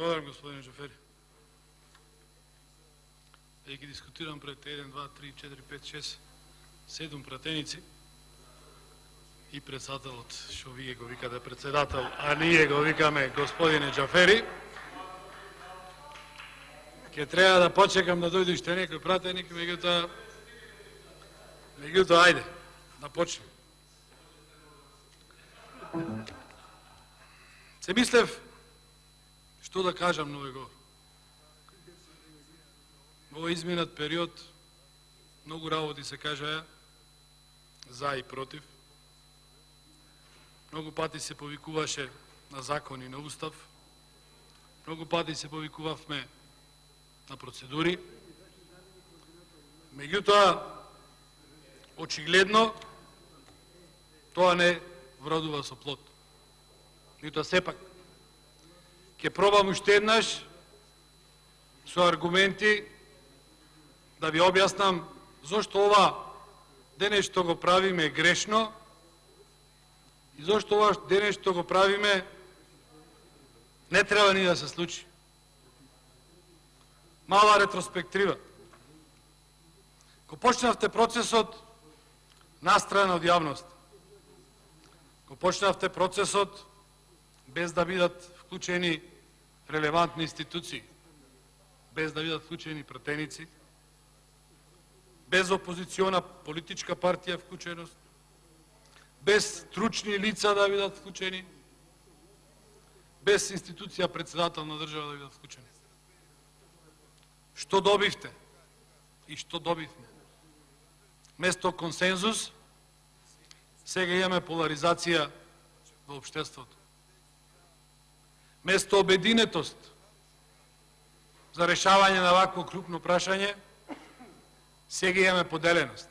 Благодарам, господине Джафери. И ги дискутирам пред 1, 2, 3, 4, 5, 6, 7 пратеници и председателот, што вие го викате председател, а ние го викаме господине Джафери, ќе треба да почекам да дојде уште некој пратеник, меѓутоа, ајде, да почнем. Се мислев што да кажам на овој говор. Во изминат период многу работи се кажаа за и против. Многу пати се повикуваше на закон и на устав. Многу пати се повикувавме на процедури. Меѓутоа, очигледно, тоа не вродува со плод. Меѓутоа, сепак, ќе пробам уште еднаш со аргументи да ви објаснам зошто ова денес што го правиме е грешно и зошто ова денес што го правиме не треба ни да се случи. Мала ретроспектива. Ко почнавте процесот настран од јавност, ко почнавте процесот без да бидат вклучени релевантни институции, без да бидат вклучени пратеници, без опозициона политичка партија вклученост, без стручни лица да бидат вклучени, без институција председател на држава да бидат вклучени. Што добивте и што добивме? Место консензус, сега имаме поларизација во општеството. Место обединетост за решавање на вакво крупно прашање, сега имаме поделеност.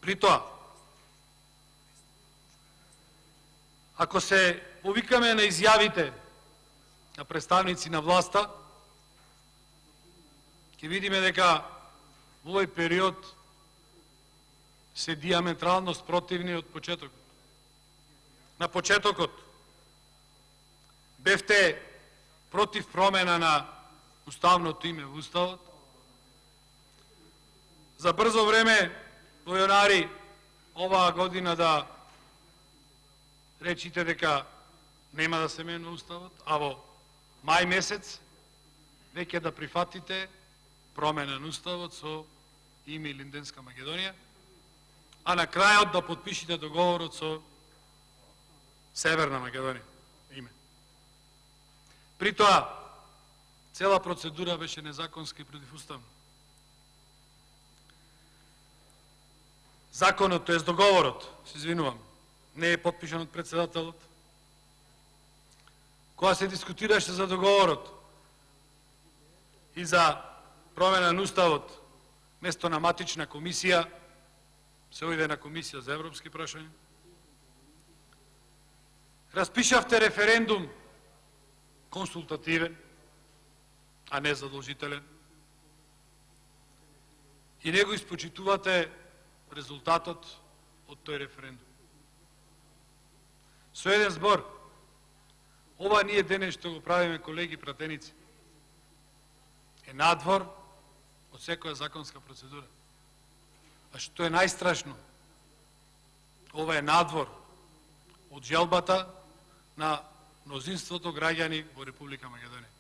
При тоа, ако се повикаме на изјавите на представници на власта, ќе видиме дека во овој период се диаметрално спротивни од почетокот. На почетокот бевте против промена на уставното име во Уставот. За брзо време во јанари оваа година да речите дека нема да се менува Уставот, а во мај месец веќе да прифатите промена на Уставот со име Линденска Македонија, а на крајот да потпишите договорот со Северна Македонија име. При тоа, цела процедура беше незаконска и противуставна. Законот, тоест договорот, се извинувам, не е потпишан од председателот. Кога се дискутираше за договорот и за промена на Уставот, место на матична комисија, се ојде на комисија за европски прашања. Распишавте референдум консултативен, а не задолжителен. И него испочитувате резултатот од тој референдум. Со еден збор, ова ние денес што го правиме, колеги пратеници, е надвор од секоја законска процедура. А што е најстрашно, ова е надвор од желбата на мнозинството граѓани во Република Македонија.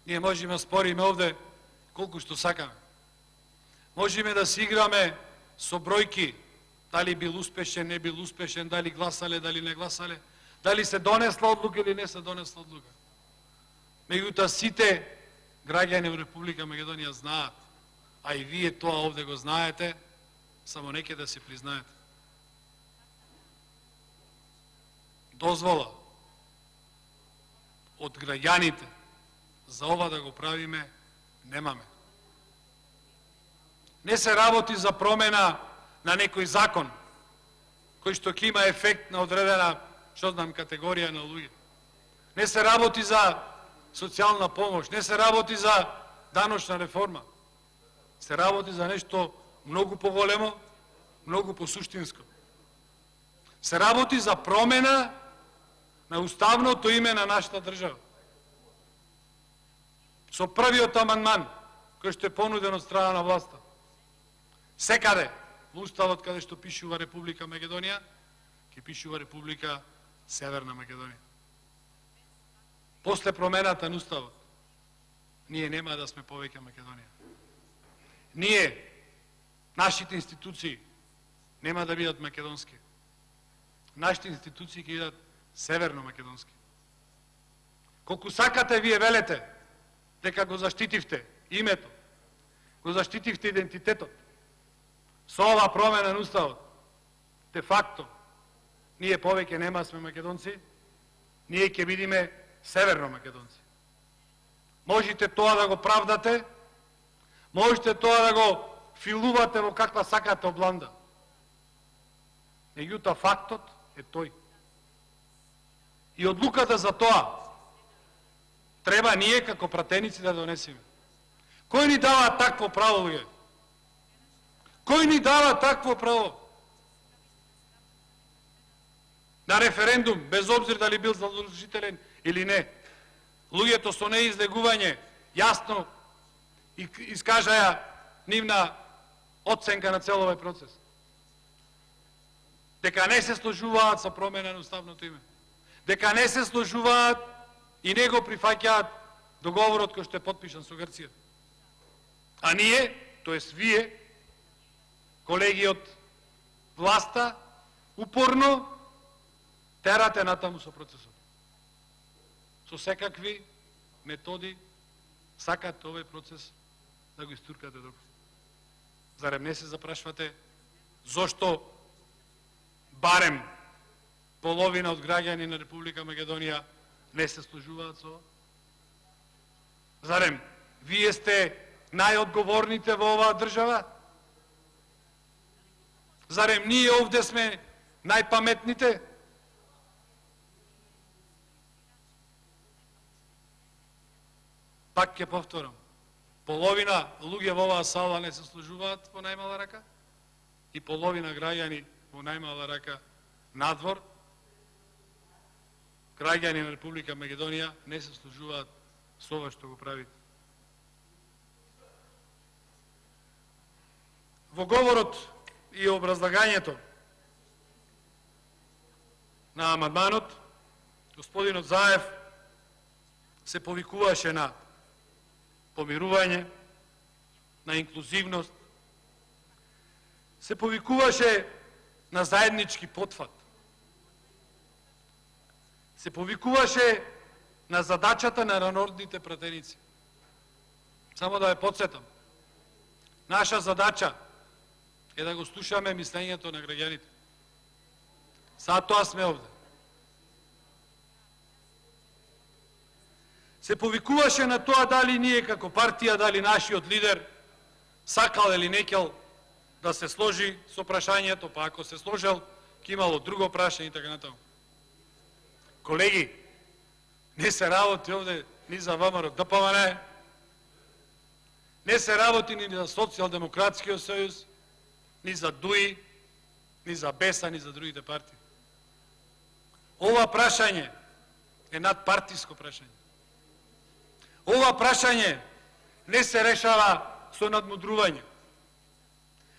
Ние можеме да спориме овде колку што сакаме. Можеме да си играме со бројки, дали бил успешен, не бил успешен, дали гласале, дали не гласале, дали се донесла одлука или не се донесла одлука. Меѓутоа сите граѓани во Република Македонија знаат, а и вие тоа овде го знаете, само неќе да се признаете. Дозвола од граѓаните за ова да го правиме немаме. Не се работи за промена на некој закон, кој што ќе има ефект на одредена, што знам, категорија на луѓе. Не се работи за социјална помош, не се работи за даночна реформа. Се работи за нешто многу поголемо, многу посуштинско. Се работи за промена на уставното име на нашата држава. Со првиот амандман, кој што е понуден од страна на власта. Секаде, во уставот каде што пишува Република Македонија, ќе пишува Република Северна Македонија. После промената на уставот, ние нема да сме повеќе Македонија. Ние, нашите институции, нема да бидат македонски. Нашите институции ќе бидат северно-македонски. Колку сакате, вие велете дека го заштитивте името, го заштитивте идентитетот. Со ова промена на уставот, де факто, ние повеќе нема сме македонци, ние ќе бидеме северно-македонци. Можете тоа да го правдате, можете тоа да го филувате во каква сакате обланда. Меѓутоа фактот е тој. И одлуката за тоа треба ние како пратеници да донесеме. Кој ни дава такво право, луѓе? Кој ни дава такво право? На референдум, без обзир дали бил задолжителен или не, луѓето со неизлегување јасно искажаја нивна оценка на цел овој процес. Дека не се сложуваат со промена на уставното име. Дека не се сложуваат и не го прифаќаат договорот кој што е потпишан со Грција. А ние, тоест вие, колеги од власта, упорно терате натаму со процесот. Со секакви методи сакате овој процес да го истуркате друг. Зарем не се запрашвате зошто барем половина од граѓани на Република Македонија не се сложуваат со? Зарем вие сте најодговорните во оваа држава? Зарем ние овде сме најпаметните? Пак ќе повторам. Половина луѓе во оваа сала не се сложуваат во најмала рака и половина граѓани во најмала рака надвор. Граѓани на Република Македонија не се сложуваат со ова што го правите. Во говорот и образлагањето на амандманот, господинот Заев се повикуваше на помирување, на инклузивност, се повикуваше на заеднички потфат, се повикуваше на задачата на народните пратеници. Само да ја подсетам, наша задача е да го слушаме мислењето на граѓаните. Затоа сме овде. Се повикуваше на тоа дали ние како партија, дали нашиот лидер сакал или некел да се сложи со прашањето, па ако се сложел, ќе имало друго прашање и така натаму. Колеги, не се работи овде ни за ВМРО ДПМН, не се работи ни за Социјалдемократскиот сојуз, ни за ДУИ, ни за БЕСА, ни за другите партии. Ова прашање е надпартиско прашање. Ова прашање не се решава со надмудрување.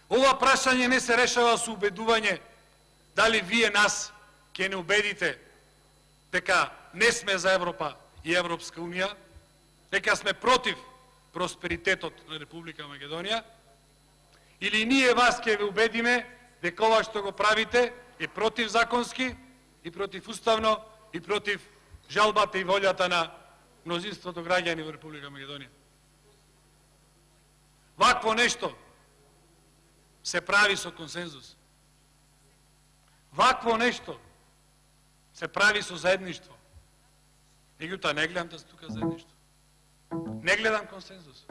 Ова прашање не се решава со убедување дали вие нас ќе не убедите дека не сме за Европа и Европска Унија, дека сме против просперитетот на Република Македонија, или ние вас ќе ве убедиме дека ова што го правите е противзаконски и противуставно и против жалбата и волјата на мнозинството граѓани во Република Македонија. Вакво нешто се прави со консензус. Вакво нешто се прави со заедништво. Меѓутоа не гледам да се тука заедништво. Не гледам консензус.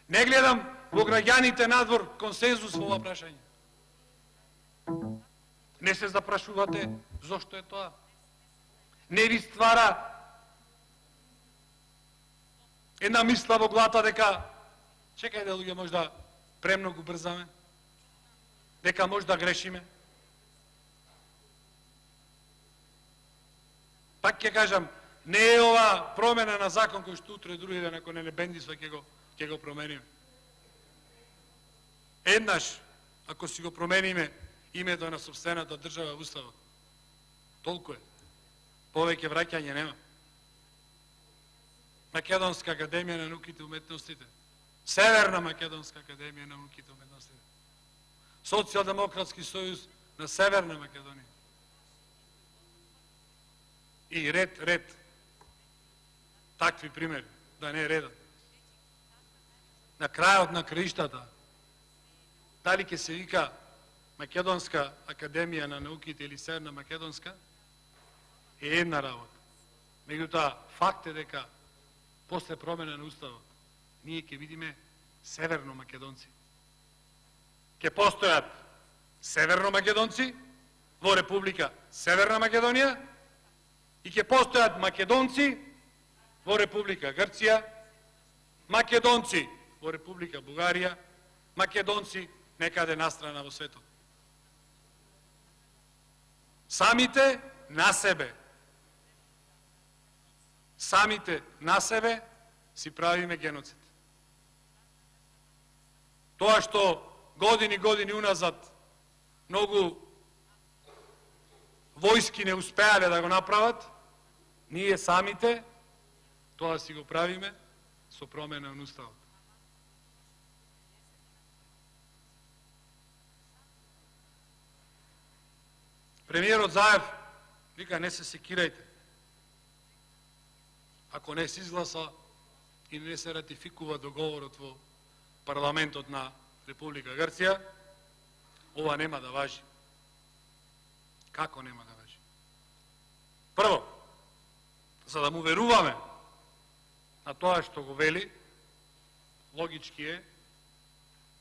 Не гледам во граѓаните надвор консензус во ова прашање. Не се запрашувате зошто е тоа. Не ви ствара една мисла во главата дека чекајте луѓе, можда премногу брзаме, дека можда грешиме. Пак ќе кажам, не е ова промена на закон кој што утре други ден ако не бендисва ќе го промениме. Еднаш, ако си го промениме името на собствената држава уставот, толку е. Повеќе враќање нема. Македонска академија на науките и уметностите, Северна Македонска академија на науките и уметностите, Социјалдемократски сојуз на Северна Македонија. И ред. Такви примери, да не е редат. На крајот на краиштата, дали ќе се вика Македонска академија на науките или Северна Македонска, е една работа. Меѓутоа, факт е дека после промена на уставот, ние ќе видиме северно македонци. Ќе постојат северно македонци во Република Северна Македонија и ќе постојат македонци во Република Грција, македонци во Република Бугарија, македонци некаде настрана во светот. Самите на себе си правиме геноцид. Тоа што години уназад многу војски не успеале да го направат, ние самите тоа си го правиме со промена на уставот. Премиерот Заев вика, не се секирајте. Ако не се изгласа и не се ратификува договорот во парламентот на Република Грција, ова нема да важи. Како нема да важи? Прво, за да му веруваме на тоа што го вели, логички е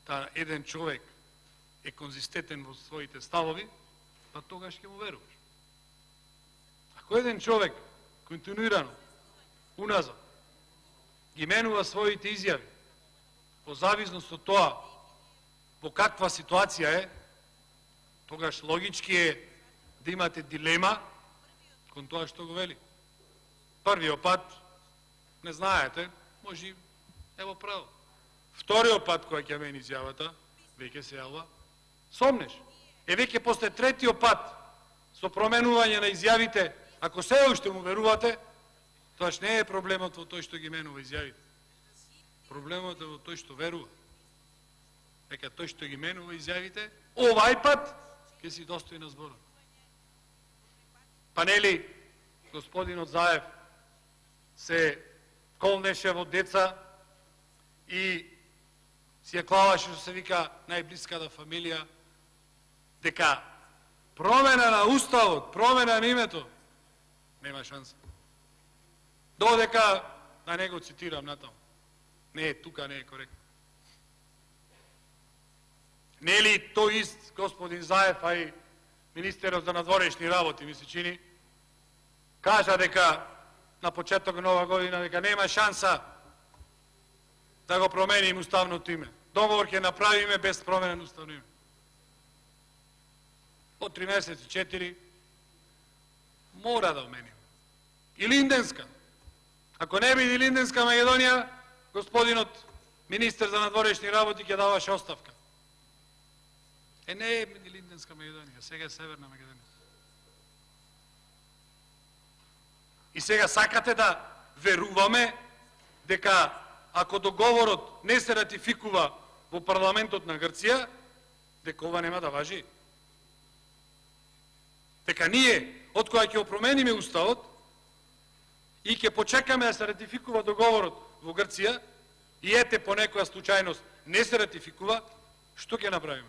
да еден човек е конзистентен во своите ставови, па тогаш ќе му веруваш. Ако еден човек континуирано, уназад, ги менува своите изјави, во зависност од тоа во каква ситуација е, тогаш логички е да имате дилема кон тоа што го вели. Првиот пат, не знаете, може ево право. Вториот пат кој ќе мени изјавата, веќе се јавува сомнеш. Веќе после третиот пат, со променување на изјавите, ако се уште му верувате, тоаш не е проблемот во тој што ги менува изјавите. Проблемот е во тој што верува. Дека тој што ги менува изјавите, овај пат ќе си достои на зборот. Па нели господинот Заев се колнеше во деца и си ја клаваше што се вика најблиската фамилија, дека промена на уставот, промена на името, нема шанса. Додека, да не го цитирам натаму, не е тука, не е коректно. Нели тој ист господин Заев, а и министерот за надворешни работи, ми се чини, кажа дека на почеток нова година, дека нема шанса да го променим уставното име. Договор ќе направиме без променен уставно име. По 3 месеци, 4, мора да оменим. И Линденска. Ако не биде Линденска Македонија, господинот министер за надворешни работи ќе даваше оставка. Не е Линденска Македонија, сега е Северна Македонија. И сега сакате да веруваме дека ако договорот не се ратификува во парламентот на Грција, дека ова нема да важи. Дека ние, од која ќе опромениме уставот и ќе почекаме да се ратификува договорот во Грција, и ете по некоја случајност не се ратификува, што ќе направиме?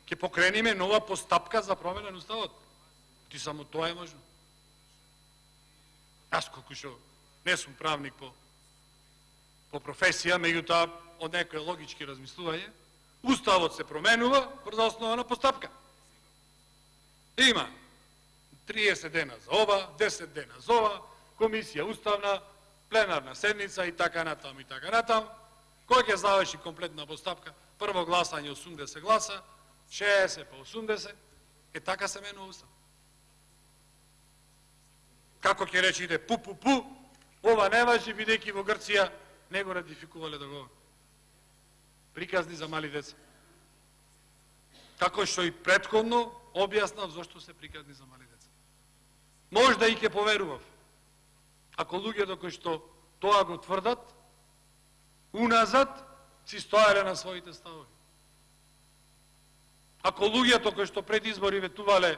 Ќе покрениме нова постапка за промена на уставот. Ти само тоа е можно. Аз колку што не сум правник по професија, меѓутоа од некој логички размислување, уставот се променува врз основа на постапка. Има 30 дена за ова, 10 дена за ова, комисија уставна, пленарна седница и така натаму и така натаму. Кој ќе заврши комплетна постапка? Прво гласање 80 гласа, 60 по 80, така се менува устав. како ќе речете пу, ова не важи бидејќи во Грција не го ратификувале договор. Приказни за мали деца. Како што и претходно објаснав зашто се приказни за мали деца. Можда и ќе поверував, ако луѓето кои што тоа го тврдат, уназад си стоеле на своите ставови. Ако луѓето кои што пред избори ветувале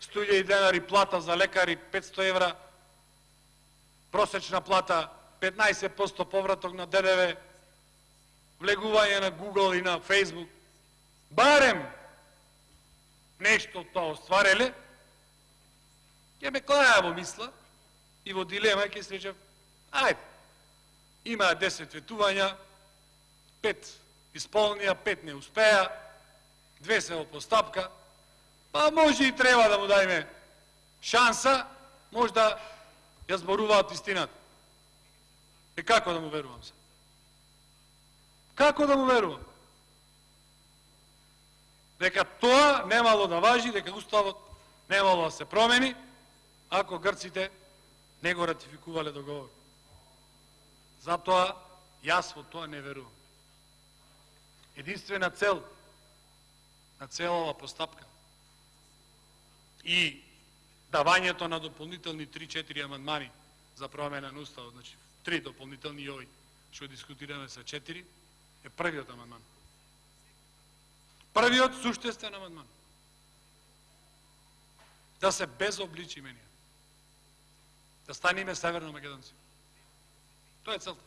100.000 денари плата за лекари, 500 евра, просечна плата, 15% повраток на ДДВ, влегување на Google и на Facebook, барем нешто од тоа оствареле, ќе ме клаја во мисла и во дилема ќе се речев, ајде, има 10 ветувања, 5 исполнија, 5 не успеа, 2 се во постапка, па може и треба да му дајме шанса, можда ја зборуваат истината. И како да му верувам се? Како да му верувам? Дека тоа немало да важи, дека уставот немало да се промени, ако грците не го ратификувале договор. Затоа јас во тоа не верувам. Единствена цел на целава постапка и давањето на дополнителни 3-4 амандмани за промена на уставот, значи 3 дополнителни и овој што дискутираме са 4, е првиот амандман. Првиот суштествен амандман. Да се безобличи менија. Да станеме северно македонци. Тоа е целта.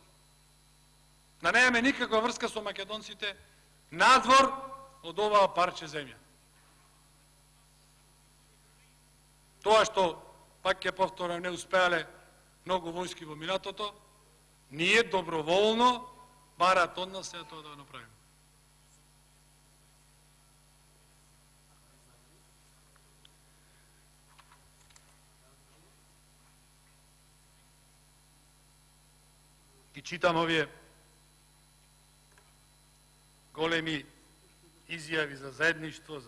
Да немаме никаква врска со македонците надвор од оваа парче земја. Тоа што, пак ќе повторам, не успеале многу војски во минатото, ние доброволно барат од нас тоа да го направиме. И читам овие големи изјави за заедништво,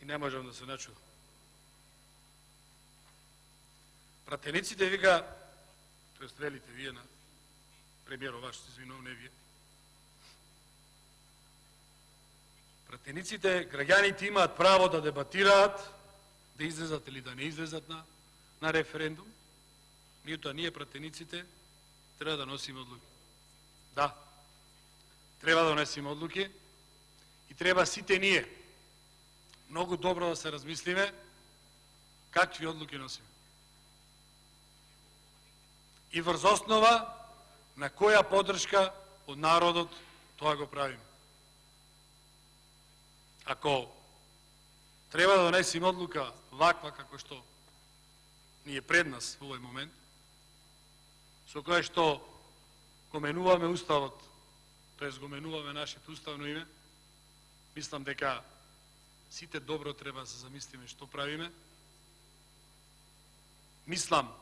и не можам да се начудам. Пратениците вика, тоест велите вие на премиерот ваш, се извинувам, не вие. Пратениците, граѓаните имаат право да дебатираат, да излезат или да не излезат на референдум. Ние пратениците треба да носиме одлуки. Да, треба да носиме одлуки и треба сите ние многу добро да се размислиме какви одлуки носиме. И врз основа на која поддршка од народот тоа го правиме. Ако треба да донесиме одлука ваква како што ни е пред нас во овој момент, со која што го менуваме уставот, тоест го менуваме нашето уставно име, мислам дека сите добро треба да се замислиме што правиме. Мислам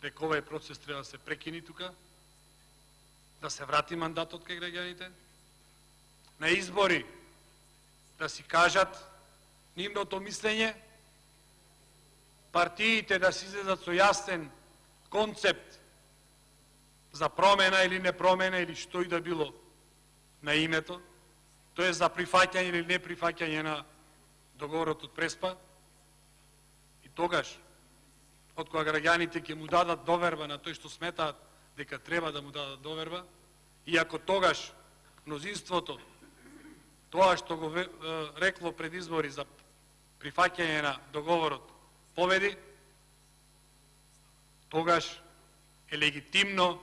дека овој процес треба да се прекини тука, да се врати мандатот кај граѓаните, на избори да си кажат нивното мислење, партиите да си излезат со јасен концепт за промена или не промена или што и да било на името, тоа е за прифаќање или не прифаќање на договорот од Преспа, и тогаш, од кога граѓаните ќе му дадат доверба на тој што сметаат дека треба да му дадат доверба, и ако тогаш мнозинството тоа што го рекло пред избори за прифаќање на договорот победи, тогаш е легитимно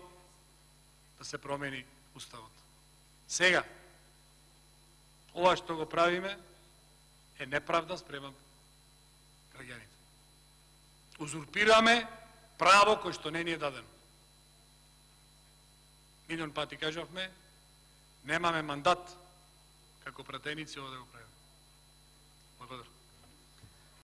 да се промени уставот. Сега, ова што го правиме е неправда спрема граѓаните. Узурпираме право кој што не ни е дадено. Милион пати кажавме, немаме мандат како пратеници ова да го правиме. Благодарам.